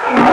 I'm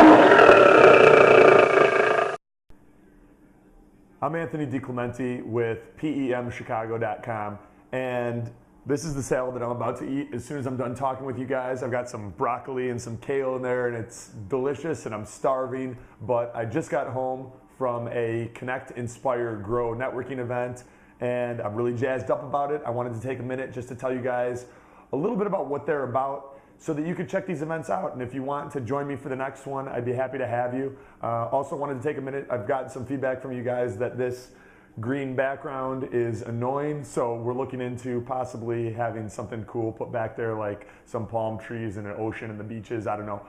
Anthony DiClementi with PEMChicago.com, and this is the salad that I'm about to eat as soon as I'm done talking with you guys. I've got some broccoli and some kale in there, and it's delicious, and I'm starving, but I just got home from a Connect, Inspire, Grow networking event, and I'm really jazzed up about it. I wanted to take a minute just to tell you guys a little bit about what they're about, so that you could check these events out. And if you want to join me for the next one, I'd be happy to have you. Also wanted to take a minute. I've gotten some feedback from you guys that this green background is annoying, so we're looking into possibly having something cool put back there, like some palm trees and an ocean and the beaches. I don't know.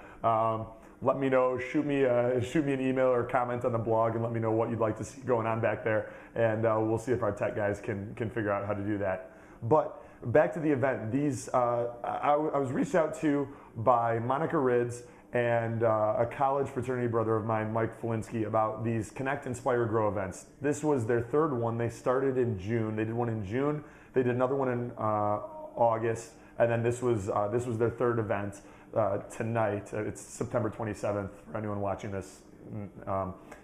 Let me know. Shoot me an email or comment on the blog and let me know what you'd like to see going on back there, and we'll see if our tech guys can figure out how to do that. But back to the event. I was reached out to by Monica Rids and a college fraternity brother of mine, Mike Felinsky, about these Connect, Inspire, Grow events. This was their third one. They started in June. They did one in June. They did another one in August, and then this was their third event tonight. It's September 27th for anyone watching this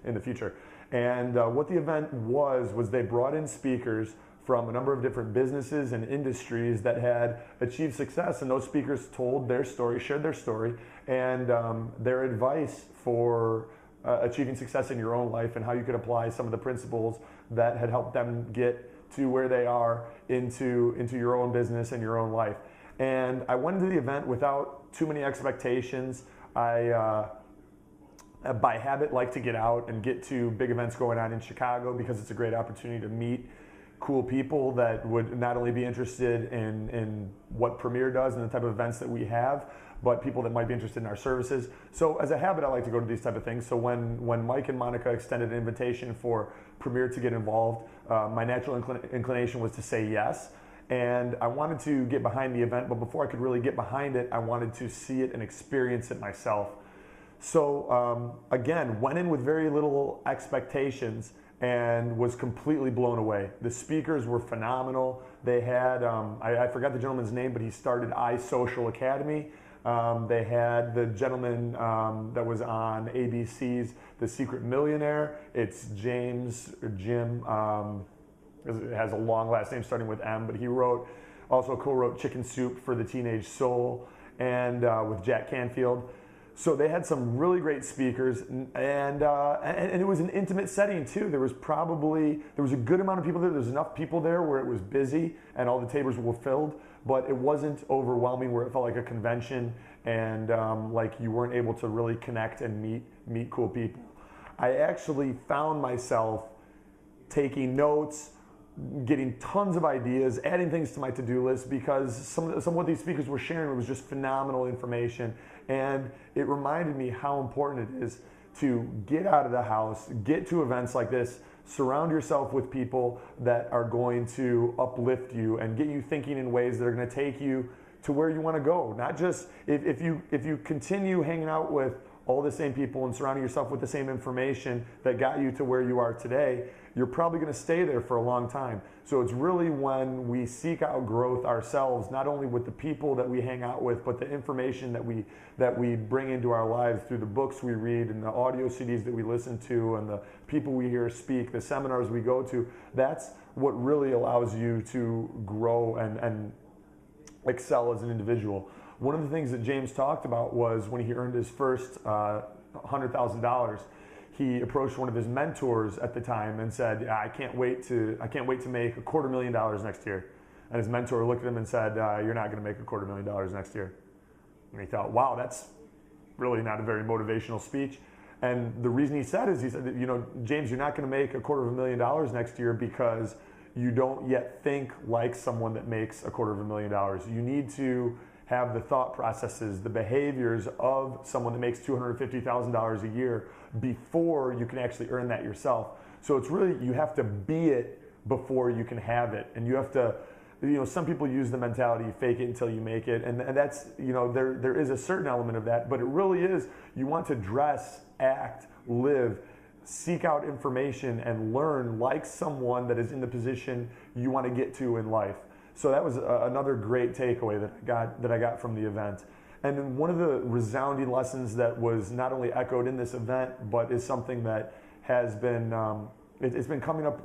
in the future. And what the event was they brought in speakers from a number of different businesses and industries that had achieved success, and those speakers told their story, shared their story, and their advice for achieving success in your own life and how you could apply some of the principles that had helped them get to where they are into your own business and your own life. And I went into the event without too many expectations. I by habit like to get out and get to big events going on in Chicago because it's a great opportunity to meet cool people that would not only be interested in what Premier does and the type of events that we have, but people that might be interested in our services. So as a habit, I like to go to these type of things. So when Mike and Monica extended an invitation for Premier to get involved, my natural inclination was to say yes. And I wanted to get behind the event, but before I could really get behind it, I wanted to see it and experience it myself. So again, went in with very little expectations and was completely blown away. The speakers were phenomenal. They had, I forgot the gentleman's name, but he started iSocial Academy. They had the gentleman that was on ABC's The Secret Millionaire. It's Jim, it has a long last name starting with M, but he also co-wrote Chicken Soup for the Teenage Soul, and with Jack Canfield. So they had some really great speakers, and it was an intimate setting too. There was a good amount of people there. There was enough people there where it was busy and all the tables were filled, but it wasn't overwhelming where it felt like a convention and like you weren't able to really connect and meet cool people. I actually found myself taking notes, getting tons of ideas, adding things to my to-do list because some of what these speakers were sharing was just phenomenal information, and it reminded me how important it is to get out of the house, get to events like this, surround yourself with people that are going to uplift you and get you thinking in ways that are going to take you to where you want to go. Not just if you continue hanging out with all the same people and surrounding yourself with the same information that got you to where you are today, you're probably going to stay there for a long time. So it's really when we seek out growth ourselves, not only with the people that we hang out with, but the information that we bring into our lives through the books we read and the audio CDs that we listen to and the people we hear speak, the seminars we go to. That's what really allows you to grow and excel as an individual. One of the things that James talked about was when he earned his first $100,000, he approached one of his mentors at the time and said, I can't wait to make $250,000 next year. And his mentor looked at him and said, you're not going to make $250,000 next year. And he thought, wow, that's really not a very motivational speech. And the reason he said is, he said, James, you're not going to make $250,000 next year because you don't yet think like someone that makes $250,000. You need to have the thought processes, the behaviors of someone that makes $250,000 a year before you can actually earn that yourself. So it's really, you have to be it before you can have it. And you have to, some people use the mentality, fake it until you make it. And that's, there is a certain element of that, but it really is, you want to dress, act, live, seek out information and learn like someone that is in the position you want to get to in life. So that was another great takeaway that I got from the event. And then one of the resounding lessons that was not only echoed in this event, but is something that has been, it's been coming up,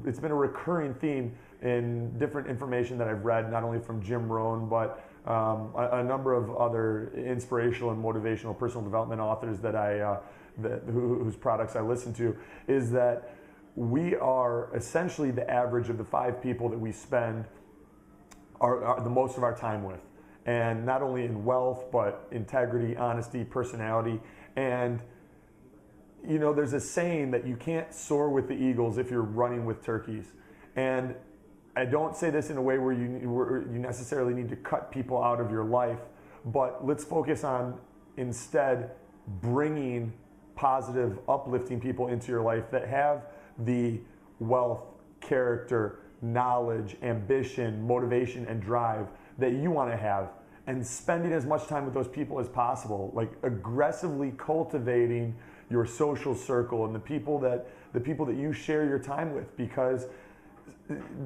it's been a recurring theme in different information that I've read, not only from Jim Rohn, but a number of other inspirational and motivational personal development authors that whose products I listen to, is that we are essentially the average of the 5 people that we spend the most of our time with. And not only in wealth, but integrity, honesty, personality. And you know, there's a saying that you can't soar with the eagles if you're running with turkeys. And I don't say this in a way where you necessarily need to cut people out of your life, but let's focus on instead bringing positive, uplifting people into your life that have the wealth, character, knowledge, ambition, motivation, and drive that you want to have, and spending as much time with those people as possible, like aggressively cultivating your social circle and the people that you share your time with, because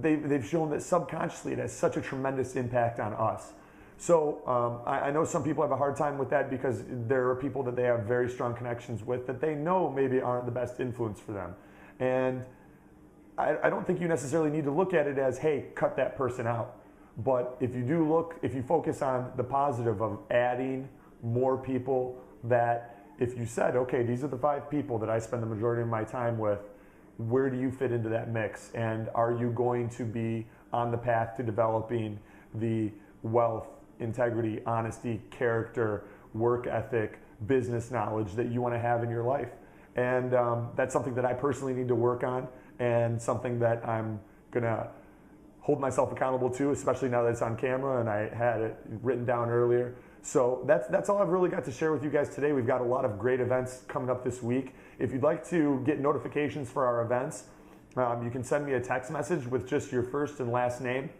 they've shown that subconsciously it has such a tremendous impact on us. So I know some people have a hard time with that because there are people that they have very strong connections with that they know maybe aren't the best influence for them. And I don't think you necessarily need to look at it as, hey, cut that person out. But if you focus on the positive of adding more people, that if you said, okay, these are the 5 people that I spend the majority of my time with, where do you fit into that mix? And are you going to be on the path to developing the wealth, integrity, honesty, character, work ethic, business knowledge that you want to have in your life? And that's something that I personally need to work on, and something that I'm going to hold myself accountable to, especially now that it's on camera and I had it written down earlier. So that's all I've really got to share with you guys today. We've got a lot of great events coming up this week. If you'd like to get notifications for our events, you can send me a text message with just your first and last name.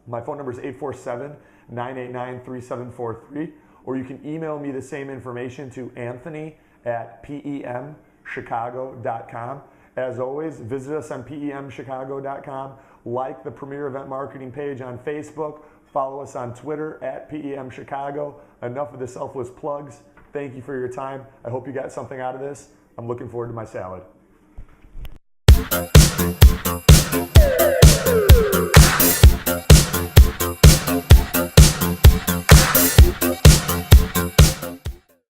My phone number is 847-989-3743, or you can email me the same information to Anthony@PEMchicago.com. As always, visit us on PEMchicago.com, like the Premier Event Marketing page on Facebook, follow us on Twitter @PEMchicago. Enough of the selfless plugs. Thank you for your time. I hope you got something out of this. I'm looking forward to my salad.